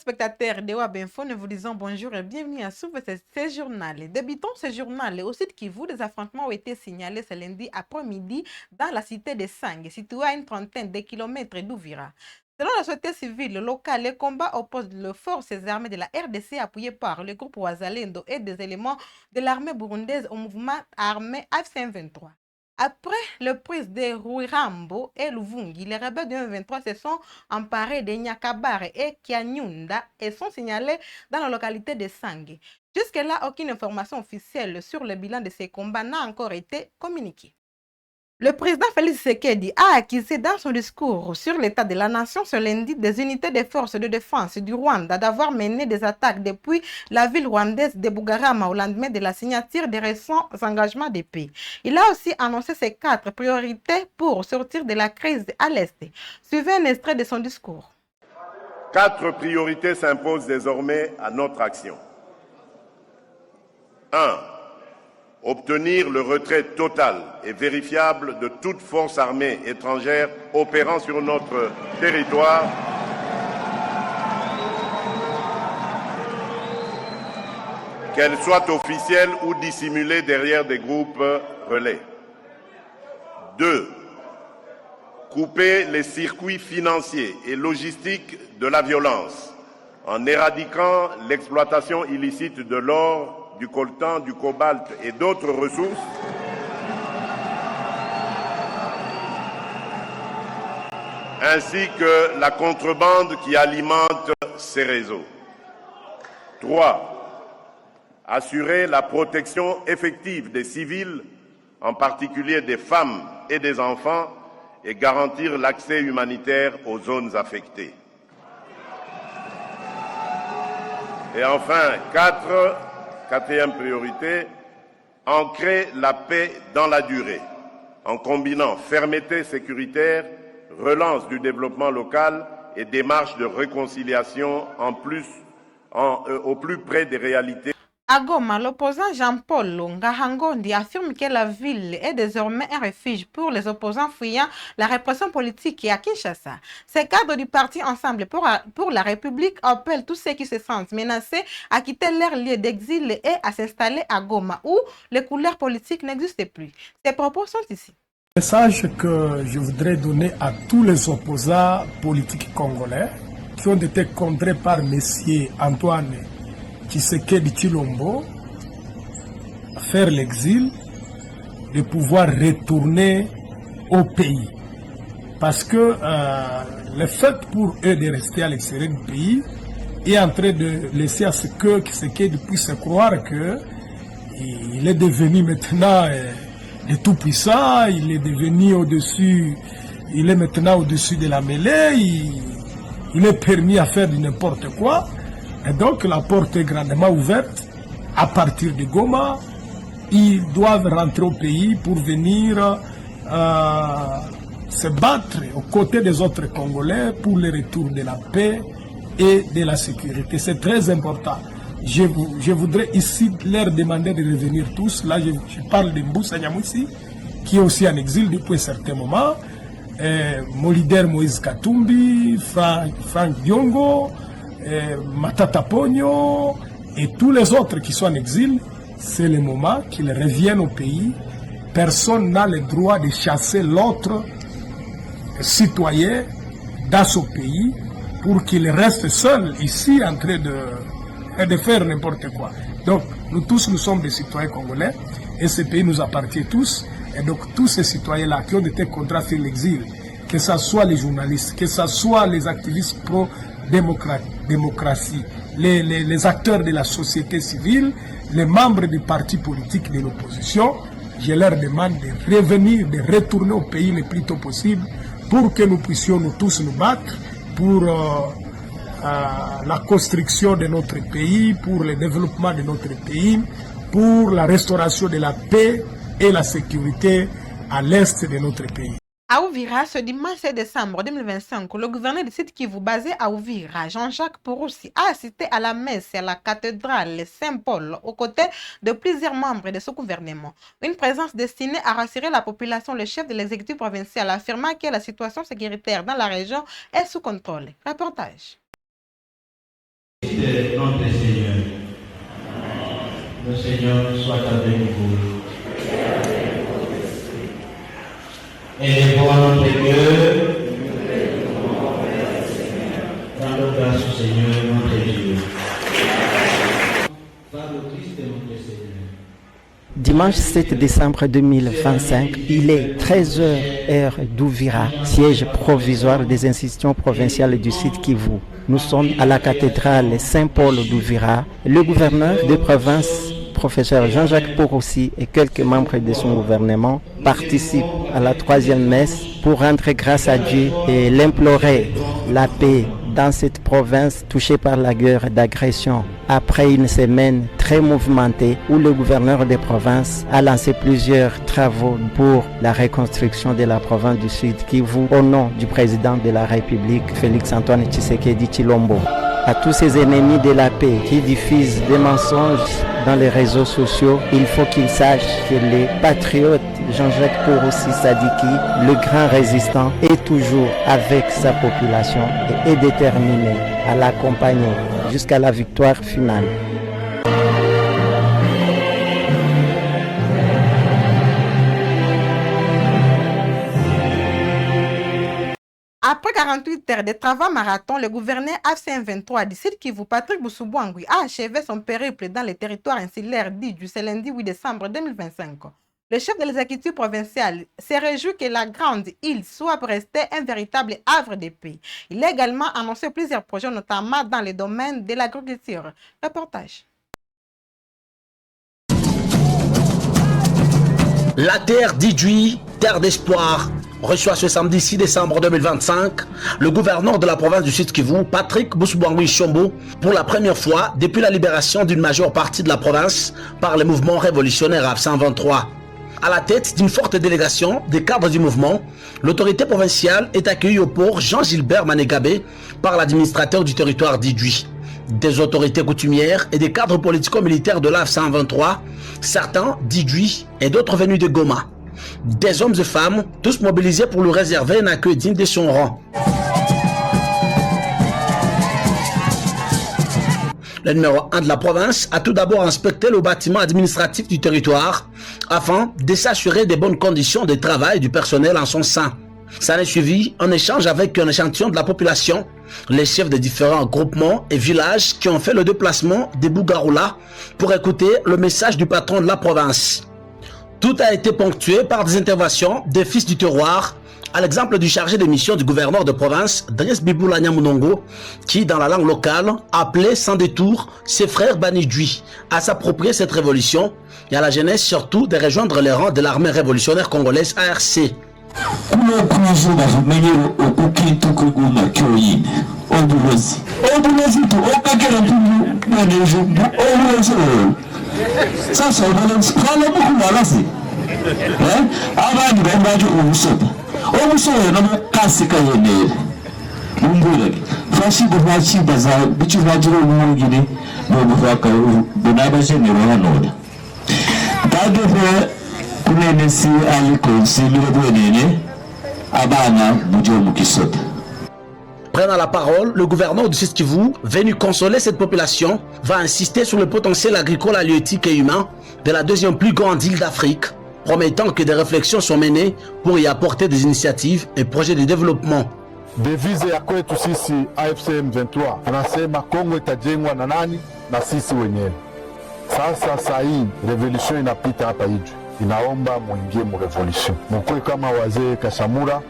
téléspectateurs de Web Info, nous vous disons bonjour et bienvenue à Souve ce journal. Débutons ce journal au site Kivu. Des affrontements ont été signalés ce lundi après-midi dans la cité de Sangue, située à une trentaine de kilomètres d'Ouvira. Selon la société civile locale, les combats opposent les forces armées de la RDC appuyées par le groupe Ouazalendo et des éléments de l'armée burundaise au mouvement armé AFC-M23. Après le prise de Ruirambo et Luvungi, les rebelles de M23 se sont emparés de Nyakabare et Kianyunda et sont signalés dans la localité de Sangue. Jusque-là, aucune information officielle sur le bilan de ces combats n'a encore été communiquée. Le président Félix Tshisekedi a accusé dans son discours sur l'état de la nation ce lundi des unités des forces de défense du Rwanda d'avoir mené des attaques depuis la ville rwandaise de Bugarama au lendemain de la signature des récents engagements de paix. Il a aussi annoncé ses 4 priorités pour sortir de la crise à l'Est. Suivez un extrait de son discours. 4 priorités s'imposent désormais à notre action. 1. Obtenir le retrait total et vérifiable de toute force armée étrangère opérant sur notre territoire qu'elle soit officielle ou dissimulée derrière des groupes relais. 2. Couper les circuits financiers et logistiques de la violence en éradiquant l'exploitation illicite de l'or, du coltan, du cobalt et d'autres ressources, ainsi que la contrebande qui alimente ces réseaux. 3. Assurer la protection effective des civils, en particulier des femmes et des enfants, et garantir l'accès humanitaire aux zones affectées. Et enfin, 4e priorité, ancrer la paix dans la durée, en combinant fermeté sécuritaire, relance du développement local et démarche de réconciliation au plus près des réalités. À Goma, l'opposant Jean-Paul Ngahangondi affirme que la ville est désormais un refuge pour les opposants fuyant la répression politique à Kinshasa. Ces cadres du parti Ensemble pour la République appellent tous ceux qui se sentent menacés à quitter leur lieu d'exil et à s'installer à Goma, où les couleurs politiques n'existent plus. Ces propos sont ici. Le message que je voudrais donner à tous les opposants politiques congolais qui ont été contrés par M. Antoine Tshisekedi Tshilombo à faire l'exil, de pouvoir retourner au pays. Parce que le fait pour eux de rester à l'extérieur du pays est en train de laisser à ce que Tshisekedi puisse croire qu'il est devenu maintenant le tout-puissant, il est devenu au-dessus, il est maintenant au-dessus de la mêlée, il est permis à faire du n'importe quoi. Et donc la porte est grandement ouverte. À partir de Goma, ils doivent rentrer au pays pour venir se battre aux côtés des autres Congolais pour le retour de la paix et de la sécurité. C'est très important. Je voudrais ici leur demander de revenir tous. Là, je parle de Mboussa Nyamwisi, qui est aussi en exil depuis un certain moment. Mon leader Moïse Katumbi, Frank Diongo, Matata Pogno et tous les autres qui sont en exil, c'est le moment qu'ils reviennent au pays. Personne n'a le droit de chasser l'autre citoyen dans son pays pour qu'il reste seul ici en train de faire n'importe quoi. Donc nous tous, nous sommes des citoyens congolais et ce pays nous appartient tous. Et donc tous ces citoyens-là qui ont été contraints à faire l'exil, que ce soit les journalistes, que ce soit les activistes pro-démocratie, les acteurs de la société civile, les membres des partis politiques de l'opposition, je leur demande de revenir, de retourner au pays le plus tôt possible pour que nous puissions nous tous nous battre pour la construction de notre pays, pour le développement de notre pays, pour la restauration de la paix et la sécurité à l'est de notre pays. À Ouvira, ce dimanche 7 décembre 2025, le gouverneur du site Kivu basé à Ouvira, Jean-Jacques Pouroussi, a assisté à la messe à la cathédrale Saint-Paul aux côtés de plusieurs membres de ce gouvernement. Une présence destinée à rassurer la population. Le chef de l'exécutif provincial affirma que la situation sécuritaire dans la région est sous contrôle. Reportage. de notre Seigneur. Le Seigneur soit avec vous. Élevons notre cœur. Rendons grâce au Seigneur, notre Dieu. Par le Christ de notre Seigneur. Dimanche 7 décembre 2025, il est 13h heure d'Ouvira, siège provisoire des institutions provinciales du Sud Kivu. Nous sommes à la cathédrale Saint-Paul d'Ouvira. Le gouverneur de province, professeur Jean-Jacques Porossi, et quelques membres de son gouvernement participent à la troisième messe pour rendre grâce à Dieu et l'implorer la paix dans cette province touchée par la guerre d'agression. Après une semaine très mouvementée où le gouverneur des provinces a lancé plusieurs travaux pour la reconstruction de la province du Sud Kivu au nom du président de la République, Félix-Antoine Tshisekedi Tshilombo. À tous ces ennemis de la paix qui diffusent des mensonges dans les réseaux sociaux, il faut qu'ils sachent que les patriotes Jean-Jacques Porossi Sadiki, le grand résistant, est toujours avec sa population et est déterminé à l'accompagner jusqu'à la victoire finale. Après 48 heures de travaux marathon, le gouverneur AFC M23 du Sud Kivu, Patrick Boussoubouangui, a achevé son périple dans les territoires insulaires d'Idju ce lundi 8 décembre 2025. Le chef de l'exécutif provincial s'est réjoui que la grande île soit restée un véritable havre de paix. Il a également annoncé plusieurs projets, notamment dans le domaine de l'agriculture. Reportage. La terre d'Idjui, terre d'espoir, reçoit ce samedi 6 décembre 2025 le gouverneur de la province du Sud Kivu, Patrick Boussoubouangui Tshilombo, pour la première fois depuis la libération d'une majeure partie de la province par le mouvement révolutionnaire AFC M23. À la tête d'une forte délégation des cadres du mouvement, l'autorité provinciale est accueillie au port Jean-Gilbert Manegabé par l'administrateur du territoire d'Idjui. Des autorités coutumières et des cadres politico-militaires de l'AFC M23, certains d'Idjui et d'autres venus de Goma. Des hommes et femmes, tous mobilisés pour lui réserver un accueil digne de son rang. Le numéro 1 de la province a tout d'abord inspecté le bâtiment administratif du territoire afin de s'assurer des bonnes conditions de travail du personnel en son sein. Ça est suivi un échange avec un échantillon de la population, les chefs des différents groupements et villages qui ont fait le déplacement de Bougaroula pour écouter le message du patron de la province. Tout a été ponctué par des interventions des fils du terroir, à l'exemple du chargé de mission du gouverneur de province, Driss Biboula Nyamunongo, qui, dans la langue locale, appelait sans détour ses frères Banidjui à s'approprier cette révolution et à la jeunesse surtout de rejoindre les rangs de l'armée révolutionnaire congolaise ARC. Sasa unalala buku walasi abandi bembaje ubusoda obusoda namakasi kayene umbule fashi bubachi baza bichu bajiro umugire no buvaka bonabaje ne wanona dadwe kunenesi aliko simire bwenene abana bujo mukisoda. Prenant la parole, le gouverneur du Sud Kivu, venu consoler cette population, va insister sur le potentiel agricole, halieutique et humain de la deuxième plus grande île d'Afrique, promettant que des réflexions sont menées pour y apporter des initiatives et projets de développement. Devise ya kwetu sisi AFC M23 tunasema Kongo itajengwa na nani? Na sisi wenyewe. Sasa saa hii revolution inapita hapa Idju, inaomba muingie mu revolution, mukue kama wazee Kashamura,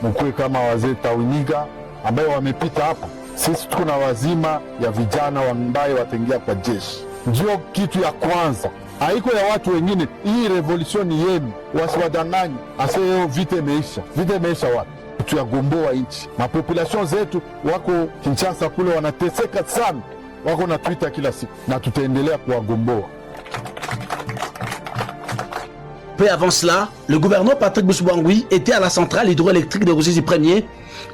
mukue kama wazee Tawiniga ambayo wamepita hapa. Sisi tuko na wazima ya vijana ambayo wataingia kwa jeshi. Ndio kitu ya kwanza, haiko ya watu wengine. Hii revolution yenu, wasiwadanganye aseo vita imeisha. Vita imeisha wapi? Tuyagomboa nchi. Mapopulation zetu wako Kinshasa kule wanateseka sana, wako na Twitter kila siku, na tutaendelea kuwagomboa. Peu avant cela, le gouverneur Patrick Boussoubouangui était à la centrale hydroélectrique de Ruzizi Ier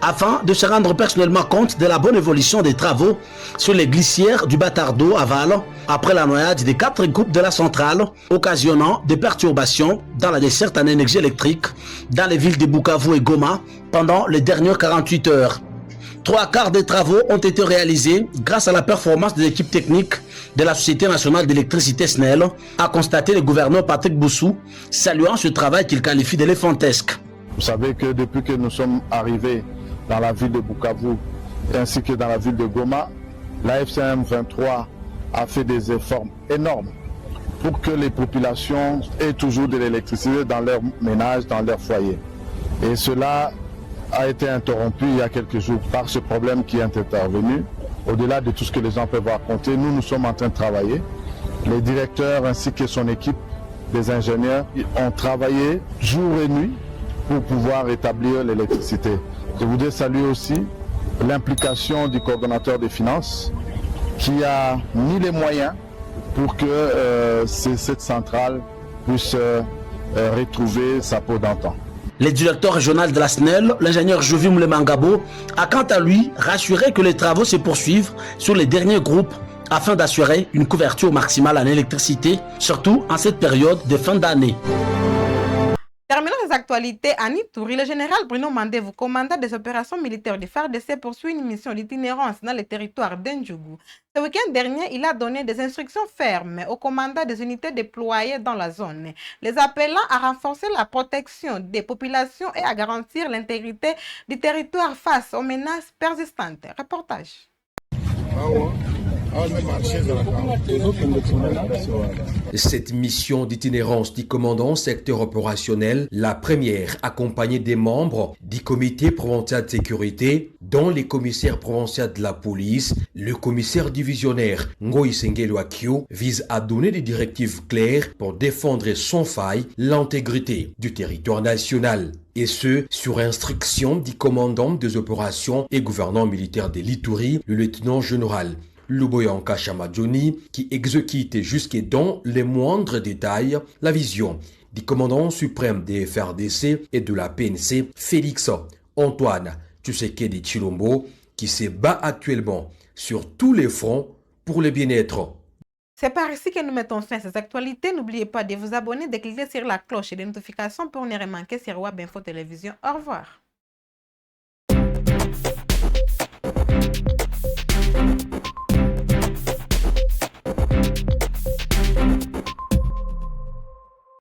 afin de se rendre personnellement compte de la bonne évolution des travaux sur les glissières du Batardo à Val après la noyade des 4 groupes de la centrale, occasionnant des perturbations dans la desserte en énergie électrique dans les villes de Bukavu et Goma pendant les dernières 48 heures. 3/4 des travaux ont été réalisés grâce à la performance des équipes techniques de la Société nationale d'électricité SNEL, a constaté le gouverneur Patrick Boussou, saluant ce travail qu'il qualifie d'éléphantesque. Vous savez que depuis que nous sommes arrivés dans la ville de Bukavu ainsi que dans la ville de Goma, la FCM 23 a fait des efforts énormes pour que les populations aient toujours de l'électricité dans leurs ménages, dans leurs foyers. Et cela a été interrompu il y a quelques jours par ce problème qui est intervenu. Au-delà de tout ce que les gens peuvent raconter, nous sommes en train de travailler. Les directeurs ainsi que son équipe des ingénieurs ont travaillé jour et nuit pour pouvoir rétablir l'électricité. Je voudrais saluer aussi l'implication du coordonnateur des finances qui a mis les moyens pour que cette centrale puisse retrouver sa peau d'antan. Le directeur régional de la SNEL, l'ingénieur Jovi Moulemangabo, a quant à lui rassuré que les travaux se poursuivent sur les derniers groupes afin d'assurer une couverture maximale en électricité, surtout en cette période de fin d'année. Terminons les actualités à Ituri. Le général Bruno Mandevu, commandant des opérations militaires du FARDC, poursuit une mission d'itinérance dans le territoire d'Ndjougou. Ce week-end dernier, il a donné des instructions fermes aux commandants des unités déployées dans la zone, les appelant à renforcer la protection des populations et à garantir l'intégrité du territoire face aux menaces persistantes. Reportage. Cette mission d'itinérance du commandant secteur opérationnel, la première accompagnée des membres du comité provincial de sécurité, dont les commissaires provinciaux de la police, le commissaire divisionnaire Ngoï Sengelo Akio, vise à donner des directives claires pour défendre sans faille l'intégrité du territoire national. Et ce, sur instruction du commandant des opérations et gouverneur militaire de l'Ituri, le lieutenant-général Luboyanka Chamadjoni, qui exécute jusque dans les moindres détails la vision du commandant suprême des FRDC et de la PNC, Félix Antoine Tshisekedi Tshilombo, qui se bat actuellement sur tous les fronts pour le bien-être. C'est par ici que nous mettons fin à ces actualités. N'oubliez pas de vous abonner, de cliquer sur la cloche de notification pour ne rien manquer sur Web Info Télévision. Au revoir.